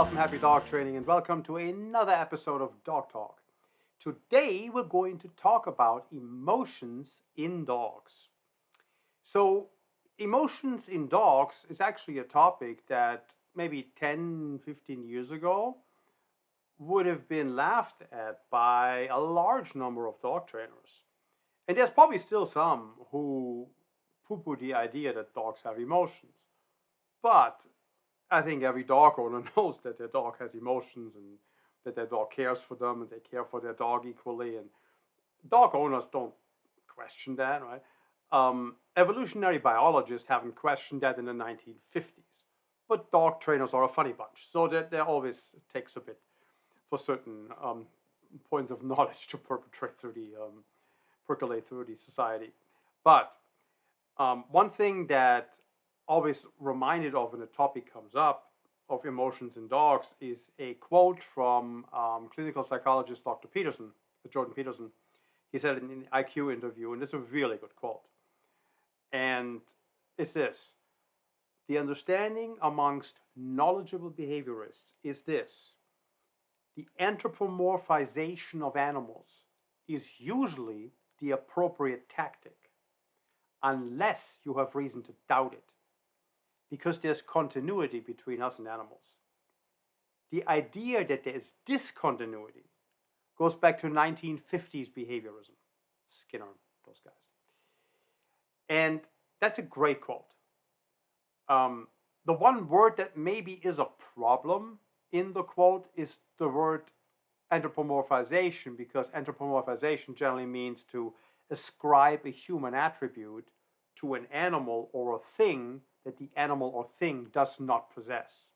yourself from Happy Dog Training and welcome to another episode of Dog Talk. Today we're going to talk about emotions in dogs. So, emotions in dogs is actually a topic that maybe 10, 15 years ago would have been laughed at by a large number of dog trainers. And there's probably still some who poo-poo the idea that dogs have emotions. But I think every dog owner knows that their dog has emotions and that their dog cares for them and they care for their dog equally. And dog owners don't question that, right? Evolutionary biologists haven't questioned that in the 1950s. But dog trainers are a funny bunch, so that there always takes a bit for certain points of knowledge to percolate through the society. But one thing that always reminded of when the topic comes up of emotions in dogs is a quote from clinical psychologist Dr. Peterson, Jordan Peterson. He said in an IQ interview, and it's a really good quote. And it's this: the understanding amongst knowledgeable behaviorists is this: the anthropomorphization of animals is usually the appropriate tactic, unless you have reason to doubt it, because there's continuity between us and animals. The idea that there is discontinuity goes back to 1950s behaviorism. Skinner, those guys. And that's a great quote. The one word that maybe is a problem in the quote is the word anthropomorphization, because anthropomorphization generally means to ascribe a human attribute to an animal or a thing that the animal or thing does not possess.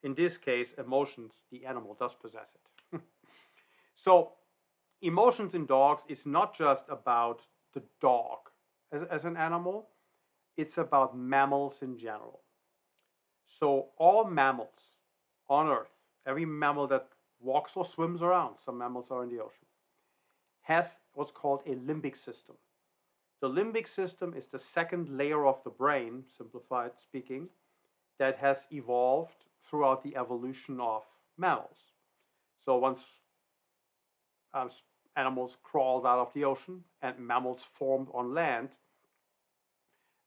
In this case, emotions, the animal does possess it. So, emotions in dogs is not just about the dog as an animal, it's about mammals in general. So, all mammals on Earth, every mammal that walks or swims around, some mammals are in the ocean, has what's called a limbic system. The limbic system is the second layer of the brain, simplified speaking, that has evolved throughout the evolution of mammals. So once animals crawled out of the ocean and mammals formed on land,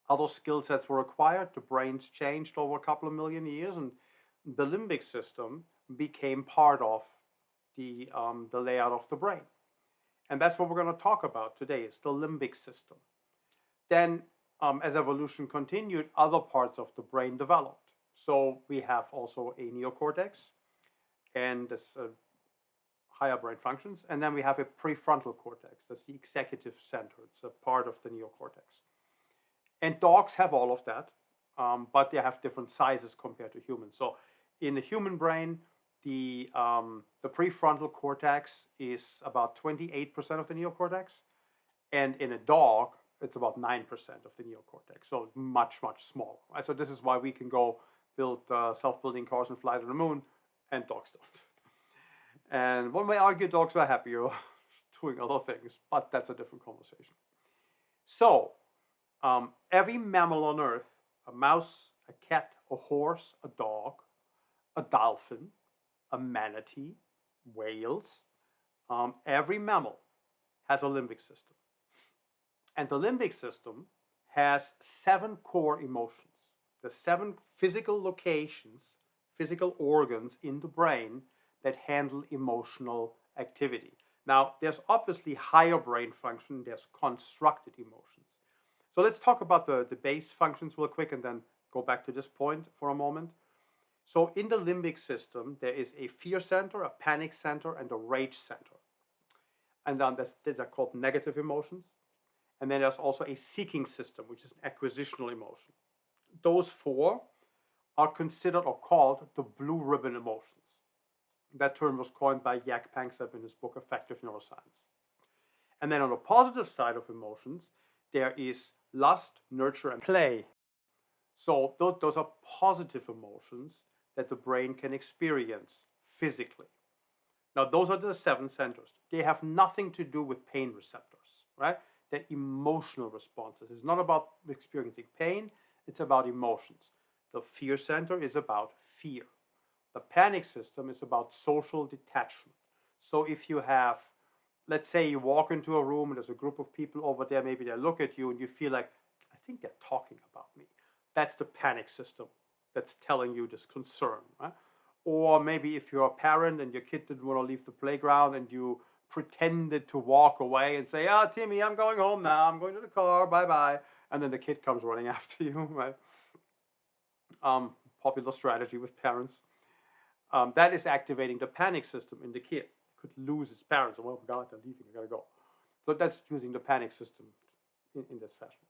other skill sets were acquired, the brains changed over a couple of million years, and the limbic system became part of the layout of the brain. And that's what we're going to talk about today, is the limbic system. Then, as evolution continued, other parts of the brain developed. So we have also a neocortex, and this higher brain functions. And then we have a prefrontal cortex. That's the executive center. It's a part of the neocortex. And dogs have all of that, but they have different sizes compared to humans. So in the human brain, the prefrontal cortex is about 28% of the neocortex, and in a dog, it's about 9% of the neocortex. So much, much smaller. Right? So this is why we can go build self-building cars and fly to the moon, and dogs don't. And one may argue dogs are happier doing other things, but that's a different conversation. So every mammal on Earth, a mouse, a cat, a horse, a dog, a dolphin, a manatee, whales, every mammal has a limbic system. And the limbic system has 7 core emotions. The 7 physical locations, physical organs in the brain that handle emotional activity. Now, there's obviously higher brain function, there's constructed emotions. So let's talk about the base functions real quick and then go back to this point for a moment. So in the limbic system, there is a fear center, a panic center, and a rage center. And then these are called negative emotions. And then there's also a seeking system, which is an acquisitional emotion. Those 4 are considered or called the blue ribbon emotions. That term was coined by Jaak Panksepp in his book Affective Neuroscience. And then on the positive side of emotions, there is lust, nurture, and play. So those are positive emotions that the brain can experience physically. Now, those are the 7 centers. They have nothing to do with pain receptors, right? They're emotional responses. It's not about experiencing pain, it's about emotions. The fear center is about fear. The panic system is about social detachment. So if you have, let's say you walk into a room and there's a group of people over there, maybe they look at you and you feel like, I think they're talking about me. That's the panic system that's telling you this concern. Right? Or maybe if you're a parent and your kid didn't want to leave the playground and you pretended to walk away and say, "Ah, Timmy, I'm going home now. I'm going to the car. Bye-bye." And then the kid comes running after you, right? Popular strategy with parents. That is activating the panic system in the kid. Could lose his parents. Oh my God, they're leaving. I gotta go. So that's using the panic system in this fashion.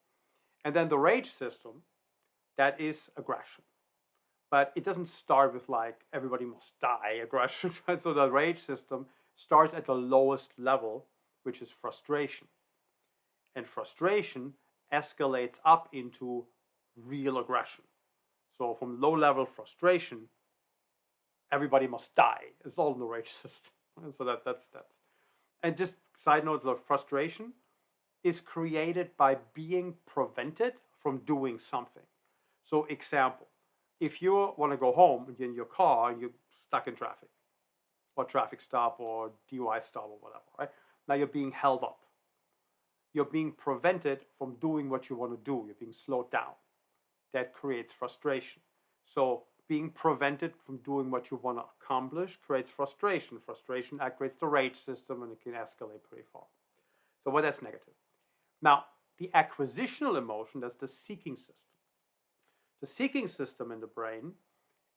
And then the rage system, that is aggression. But it doesn't start with like everybody must die aggression. Right? So the rage system starts at the lowest level, which is frustration. And frustration escalates up into real aggression. So from low level frustration, everybody must die. It's all in the rage system. And so that's. And just side note, the frustration is created by being prevented from doing something. So example, if you want to go home and you're in your car and you're stuck in traffic, or traffic stop or DUI stop or whatever, right? Now you're being held up. You're being prevented from doing what you want to do. You're being slowed down. That creates frustration. So being prevented from doing what you want to accomplish creates frustration. Frustration activates the rage system and it can escalate pretty far. So well, that's negative. Now, the acquisitional emotion, that's the seeking system. The seeking system in the brain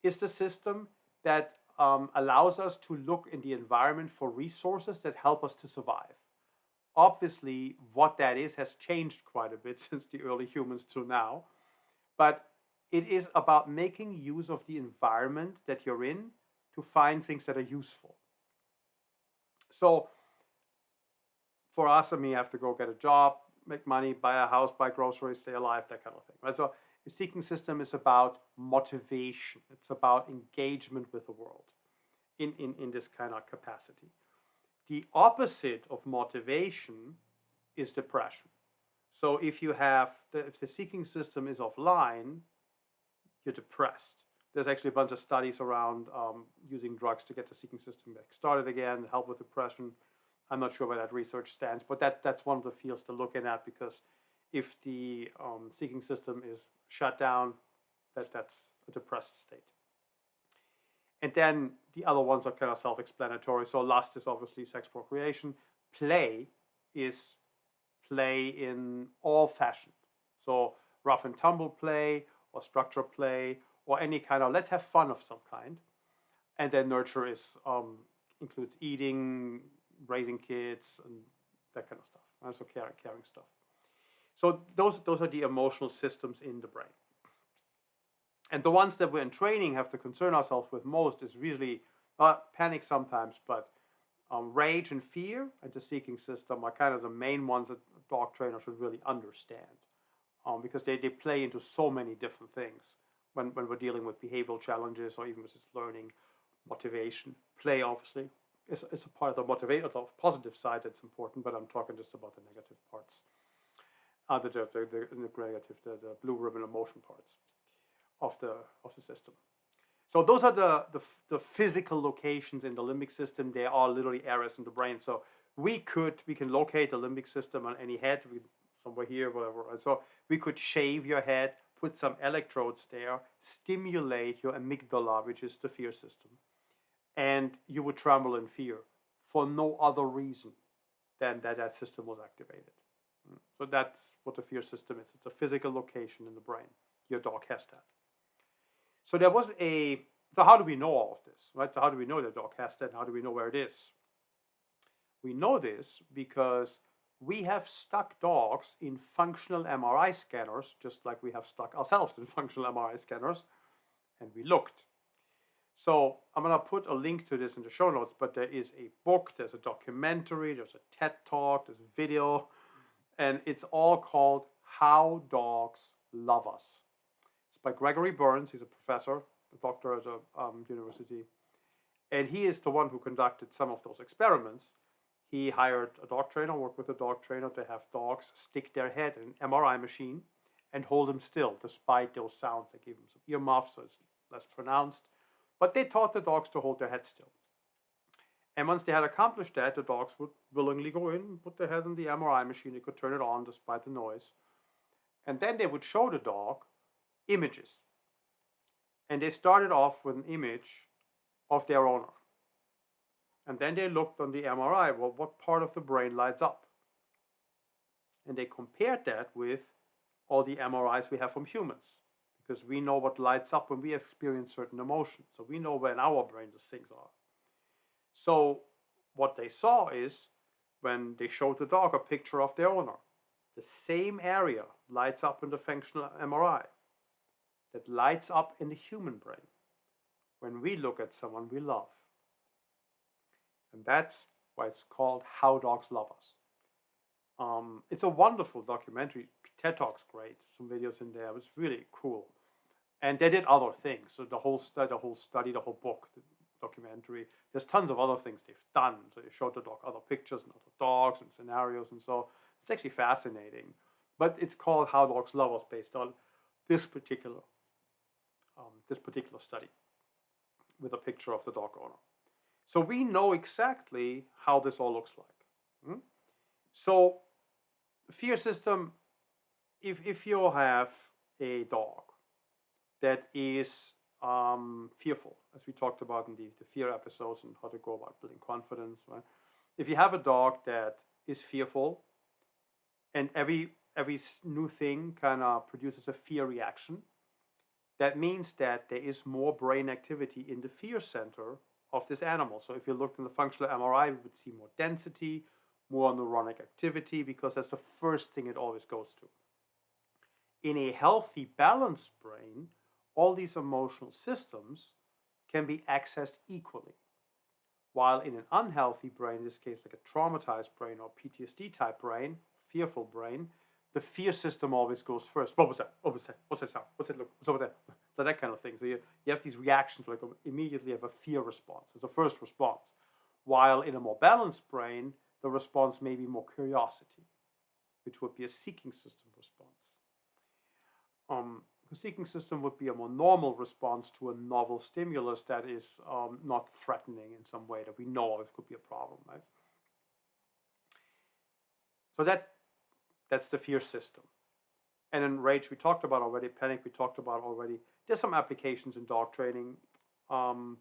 is the system that allows us to look in the environment for resources that help us to survive. Obviously, what that is has changed quite a bit since the early humans to now, but it is about making use of the environment that you're in to find things that are useful. So for us, I mean, you have to go get a job, make money, buy a house, buy groceries, stay alive, that kind of thing. Right? So the seeking system is about motivation. It's about engagement with the world in this kind of capacity. The opposite of motivation is depression. So if you have if the seeking system is offline, you're depressed. There's actually a bunch of studies around using drugs to get the seeking system back started again, help with depression. I'm not sure where that research stands, but that's one of the fields to look at because if the seeking system is shut down, that's a depressed state. And then the other ones are kind of self-explanatory. So lust is obviously sex procreation. Play is play in all fashion. So rough and tumble play or structure play or any kind of let's have fun of some kind. And then nurture is includes eating, raising kids, and that kind of stuff. And so caring stuff. So those are the emotional systems in the brain. And the ones that we're in training have to concern ourselves with most is really panic sometimes, but rage and fear and the seeking system are kind of the main ones that a dog trainer should really understand because they play into so many different things when we're dealing with behavioral challenges or even with just learning, motivation. Play, obviously, is a part of the positive side that's important, but I'm talking just about the negative parts, the blue ribbon emotion parts of the system. So those are the physical locations in the limbic system. They are literally areas in the brain. So we can locate the limbic system on any head, somewhere here, whatever. And so we could shave your head, put some electrodes there, stimulate your amygdala, which is the fear system, and you would tremble in fear for no other reason than that system was activated. So that's what the fear system is. It's a physical location in the brain. Your dog has that. So so how do we know all of this, right? So how do we know the dog has that? And how do we know where it is? We know this because we have stuck dogs in functional MRI scanners, just like we have stuck ourselves in functional MRI scanners, and we looked. So I'm going to put a link to this in the show notes, but there is a book, there's a documentary, there's a TED Talk, there's a video, and it's all called How Dogs Love Us. It's by Gregory Burns. He's a professor, a doctor at a university. And he is the one who conducted some of those experiments. He hired a dog trainer, worked with a dog trainer to have dogs stick their head in an MRI machine and hold them still despite those sounds. They gave them some earmuffs so it's less pronounced. But they taught the dogs to hold their head still. And once they had accomplished that, the dogs would willingly go in, put their head in the MRI machine. They could turn it on despite the noise. And then they would show the dog images. And they started off with an image of their owner. And then they looked on the MRI, well, what part of the brain lights up? And they compared that with all the MRIs we have from humans, because we know what lights up when we experience certain emotions. So we know where in our brain those things are. So what they saw is when they showed the dog a picture of their owner, the same area lights up in the functional MRI that lights up in the human brain when we look at someone we love. And that's why it's called How Dogs Love Us. It's a wonderful documentary. TED Talk's great. Some videos in there. It was really cool. And they did other things. So the whole study, the whole book, the documentary. There's tons of other things they've done. So they showed the dog other pictures and other dogs and scenarios, and so it's actually fascinating. But it's called How Dogs Love Us, based on this particular study with a picture of the dog owner. So we know exactly how this all looks like. So fear system, if you have a dog that is fearful, as we talked about in the fear episodes and how to go about building confidence, right? If you have a dog that is fearful and every new thing kind of produces a fear reaction, that means that there is more brain activity in the fear center of this animal. So if you looked in the functional MRI, we would see more density, more neuronic activity, because that's the first thing it always goes to. In a healthy, balanced brain, all these emotional systems can be accessed equally. While in an unhealthy brain, in this case like a traumatized brain or PTSD type brain, fearful brain, the fear system always goes first. What was that? What was that? What's that sound? What's that look? What's over there? So that kind of thing. So you have these reactions, like immediately have a fear response. It's the first response. While in a more balanced brain, the response may be more curiosity, which would be a seeking system response. The seeking system would be a more normal response to a novel stimulus that is not threatening in some way that we know it could be a problem, right? So that's the fear system. And in rage, we talked about already. Panic, we talked about already. There's some applications in dog training. And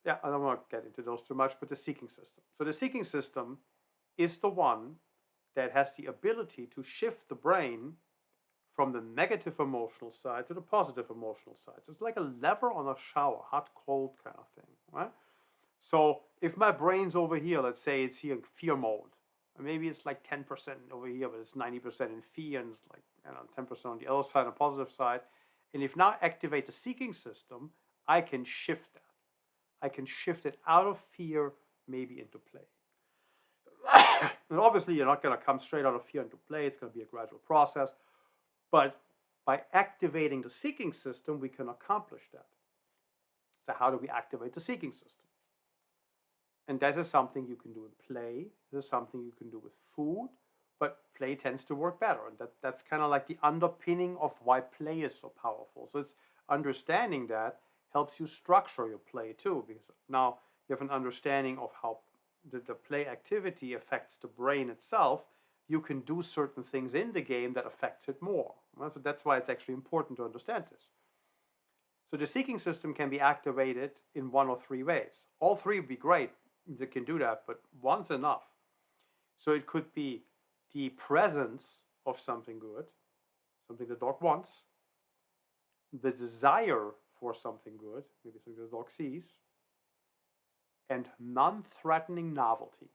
yeah, I don't want to get into those too much, but the seeking system. So the seeking system is the one that has the ability to shift the brain from the negative emotional side to the positive emotional side. So it's like a lever on a shower, hot, cold kind of thing, right? So if my brain's over here, let's say it's here in fear mode, maybe it's like 10% over here, but it's 90% in fear, and it's like 10% on the other side, on the positive side. And if now I activate the seeking system, I can shift that. I can shift it out of fear, maybe into play. And obviously, you're not going to come straight out of fear into play. It's going to be a gradual process. But by activating the seeking system, we can accomplish that. So how do we activate the seeking system? And that is something you can do in play. This is something you can do with food. But play tends to work better. And that's kind of like the underpinning of why play is so powerful. So it's understanding that helps you structure your play too. Because now you have an understanding of how the play activity affects the brain itself. You can do certain things in the game that affects it more. Right? So that's why it's actually important to understand this. So the seeking system can be activated in one or three ways. All three would be great. They can do that, but one's enough. So it could be the presence of something good, something the dog wants, the desire for something good, maybe something the dog sees, and non-threatening novelty.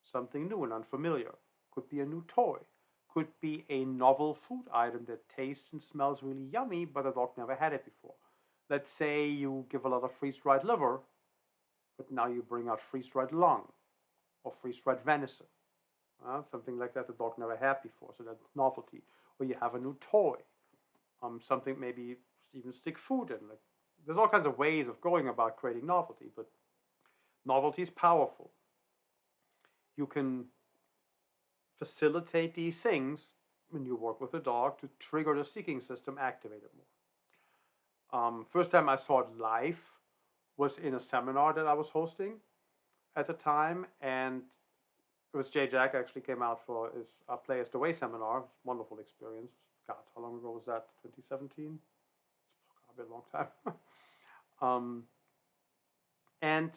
Something new and unfamiliar. Could be a new toy. Could be a novel food item that tastes and smells really yummy, but the dog never had it before. Let's say you give a lot of freeze-dried liver, but now you bring out freeze-dried lung or freeze-dried venison. Something like that the dog never had before, so that's novelty. Or you have a new toy. Something maybe even stick food in. Like, there's all kinds of ways of going about creating novelty, but novelty is powerful. You can facilitate these things when you work with a dog to trigger the seeking system, activate it more. First time I saw it live was in a seminar that I was hosting at the time, and it was Jaak actually came out for his Play As The Way seminar. It was a wonderful experience. God, how long ago was that? 2017? It's been a long time. And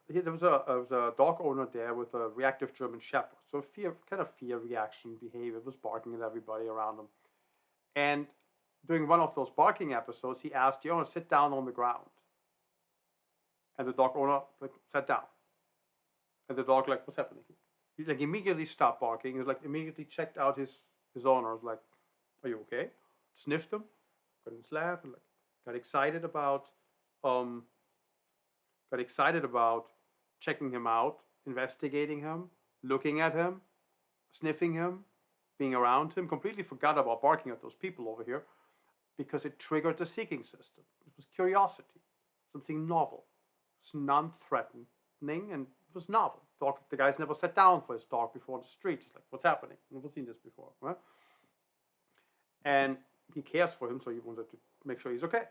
there was a dog owner there with a reactive German Shepherd. So fear reaction behavior, was barking at everybody around him. And during one of those barking episodes, he asked the owner to sit down on the ground. And the dog owner sat down. And the dog what's happening? He immediately stopped barking. He's immediately checked out his owner. Was like, are you okay? Sniffed him, got in his lap, and got excited about checking him out, investigating him, looking at him, sniffing him, being around him. Completely forgot about barking at those people over here because it triggered the seeking system. It was curiosity, something novel. It's non-threatening and it was novel. The guy's never sat down for his dog before on the street. He's like, what's happening? I've never seen this before. Right? And he cares for him, so he wanted to make sure he's okay.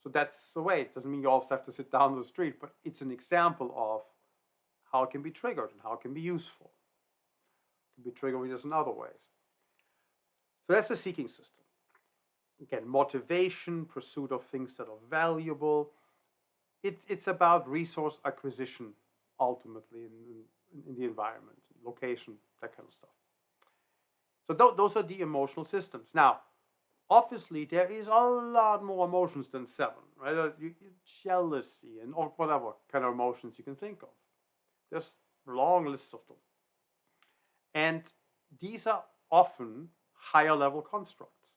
So that's the way. It doesn't mean you always have to sit down on the street, but it's an example of how it can be triggered and how it can be useful. It can be triggered just in other ways. So that's the seeking system. Again, motivation, pursuit of things that are valuable. It's about resource acquisition, ultimately, in the environment, location, that kind of stuff. So those are the emotional systems. Now, obviously, there is a lot more emotions than 7, right? Jealousy and or whatever kind of emotions you can think of. There's long lists of them. And these are often higher level constructs.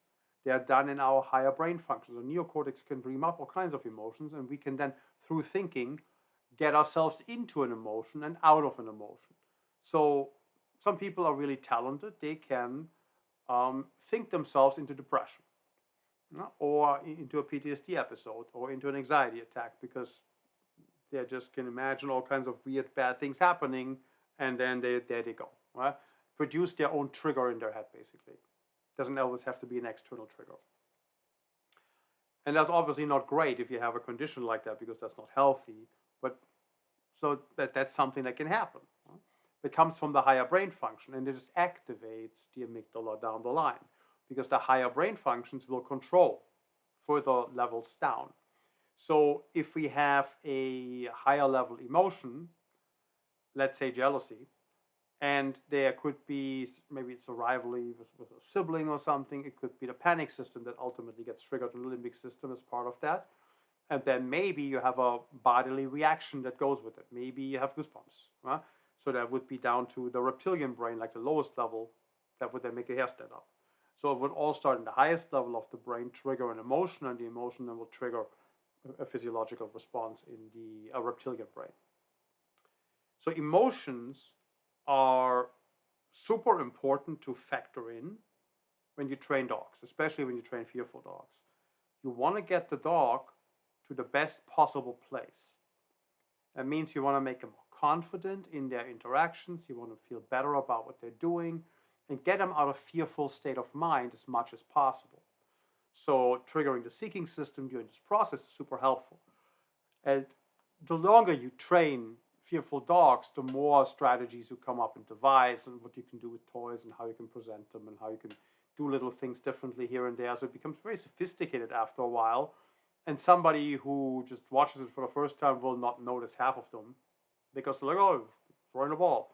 They are done in our higher brain functions. The neocortex can dream up all kinds of emotions, and we can then, through thinking, get ourselves into an emotion and out of an emotion. So some people are really talented. They can think themselves into depression, or into a PTSD episode, or into an anxiety attack, because they just can imagine all kinds of weird, bad things happening, and then there they go. Right? Produce their own trigger in their head, basically. Doesn't always have to be an external trigger. And that's obviously not great if you have a condition like that, because that's not healthy. But so that's something that can happen. Right? It comes from the higher brain function, and it just activates the amygdala down the line, because the higher brain functions will control further levels down. So if we have a higher level emotion, let's say jealousy, and there could be, maybe it's a rivalry with a sibling or something, it could be the panic system that ultimately gets triggered in the limbic system as part of that. And then maybe you have a bodily reaction that goes with it. Maybe you have goosebumps. Right? So that would be down to the reptilian brain, like the lowest level, that would then make your hair stand up. So it would all start in the highest level of the brain, trigger an emotion, and the emotion then will trigger a physiological response in the reptilian brain. So emotions are super important to factor in when you train dogs, especially when you train fearful dogs. You want to get the dog to the best possible place. That means you want to make them more confident in their interactions, you want to feel better about what they're doing, and get them out of fearful state of mind as much as possible. So triggering the seeking system during this process is super helpful. And the longer you train fearful dogs, the more strategies you come up and devise, and what you can do with toys, and how you can present them, and how you can do little things differently here and there. So it becomes very sophisticated after a while. And somebody who just watches it for the first time will not notice half of them, because they're like, oh, throwing the ball.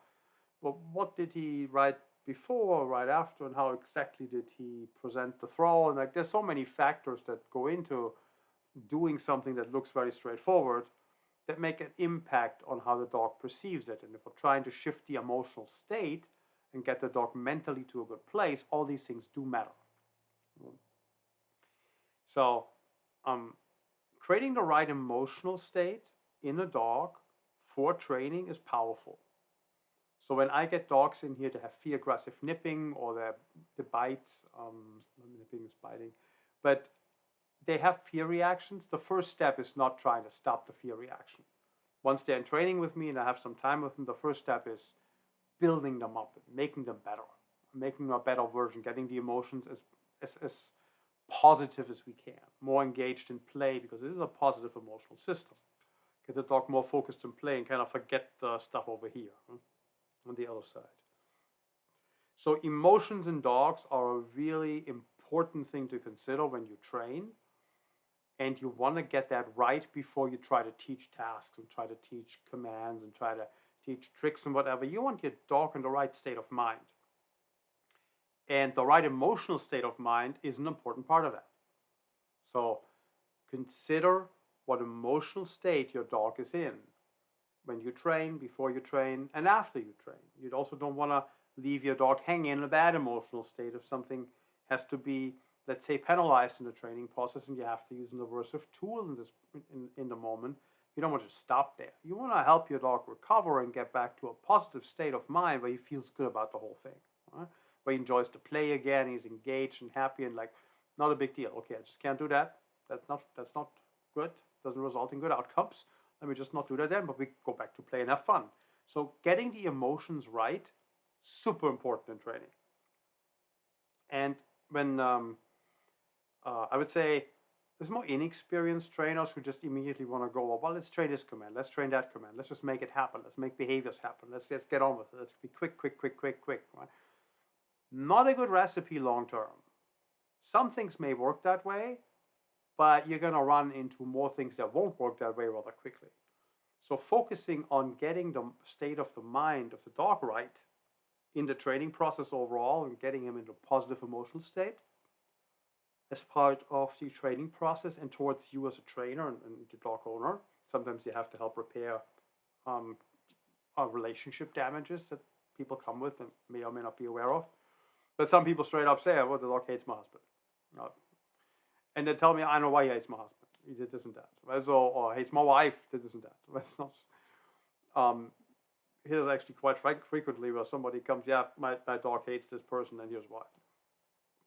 Well, what did he write before, right after, and how exactly did he present the throw? And there's so many factors that go into doing something that looks very straightforward that make an impact on how the dog perceives it. And if we're trying to shift the emotional state and get the dog mentally to a good place, all these things do matter. So creating the right emotional state in a dog for training is powerful. So when I get dogs in here to have fear aggressive nipping, or they bite, nipping is biting, but they have fear reactions, the first step is not trying to stop the fear reaction. Once they're in training with me and I have some time with them, the first step is building them up, making them better, making them a better version, getting the emotions as positive as we can, more engaged in play, because it is a positive emotional system. Get the dog more focused in play and kind of forget the stuff over here on the other side. So emotions in dogs are a really important thing to consider when you train, and you want to get that right before you try to teach tasks and try to teach commands and try to teach tricks and whatever. You want your dog in the right state of mind. And the right emotional state of mind is an important part of that. So consider what emotional state your dog is in when you train, before you train, and after you train. You also don't want to leave your dog hanging in a bad emotional state if something has to be, let's say, penalized in the training process and you have to use an aversive tool in the moment. You don't want to stop there. You want to help your dog recover and get back to a positive state of mind where he feels good about the whole thing, right? Where he enjoys to play again, he's engaged and happy and like, not a big deal. Okay, I just can't do that. That's not good. Doesn't result in good outcomes. Let me just not do that then, but we go back to play and have fun. So getting the emotions right, super important in training. And when I would say there's more inexperienced trainers who just immediately want to go, well, let's train this command, let's train that command, let's just make it happen, let's make behaviors happen, let's get on with it, let's be quick, right? Not a good recipe long term. Some things may work that way, but you're going to run into more things that won't work that way rather quickly. So focusing on getting the state of the mind of the dog right in the training process overall and getting him into a positive emotional state as part of the training process and towards you as a trainer and the dog owner. Sometimes you have to help repair relationship damages that people come with and may or may not be aware of. But some people straight up say, well, the dog hates my husband. And they tell me, I know why he hates my husband. He did this and that. So, or hates my wife, did this and that. That's not... here's actually quite frequently where somebody comes, yeah, my dog hates this person, and here's why.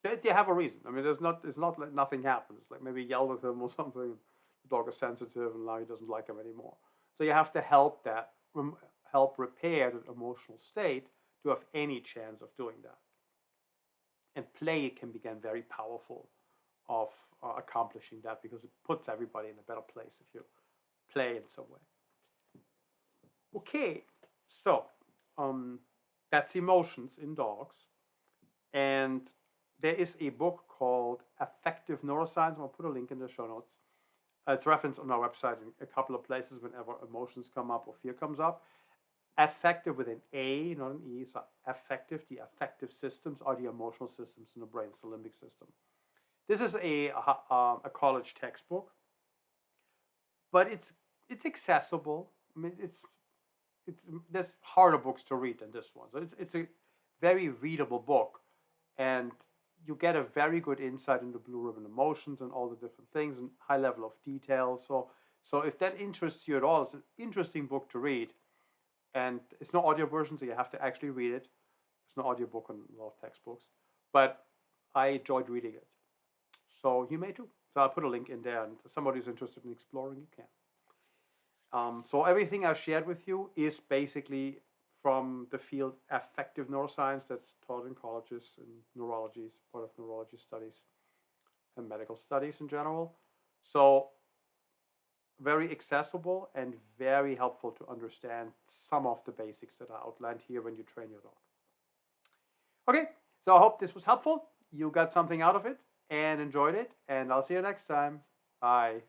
They have a reason. I mean, it's not like nothing happens. Like maybe yelled at him or something. The dog is sensitive, and now he doesn't like him anymore. So you have to help repair that emotional state to have any chance of doing that. And play can become very powerful of accomplishing that, because it puts everybody in a better place if you play in some way. Okay, so that's emotions in dogs. And there is a book called Affective Neuroscience. I'll put a link in the show notes. It's referenced on our website in a couple of places whenever emotions come up or fear comes up. Affective with an A, not an E. So affective, the affective systems are the emotional systems in the brain. It's the limbic system. This is a college textbook, but it's accessible. I mean, there's harder books to read than this one. So it's a very readable book, and you get a very good insight into blue ribbon emotions and all the different things and high level of detail. So if that interests you at all, it's an interesting book to read. And it's no audio version, so you have to actually read it. There's no audio book on a lot of textbooks, but I enjoyed reading it. So you may too. So I'll put a link in there, and if somebody who's interested in exploring, you can. So everything I shared with you is basically from the field affective neuroscience that's taught in colleges and neurology, part of neurology studies and medical studies in general. So very accessible and very helpful to understand some of the basics that are outlined here when you train your dog. Okay, so I hope this was helpful. You got something out of it and enjoyed it, and I'll see you next time. Bye.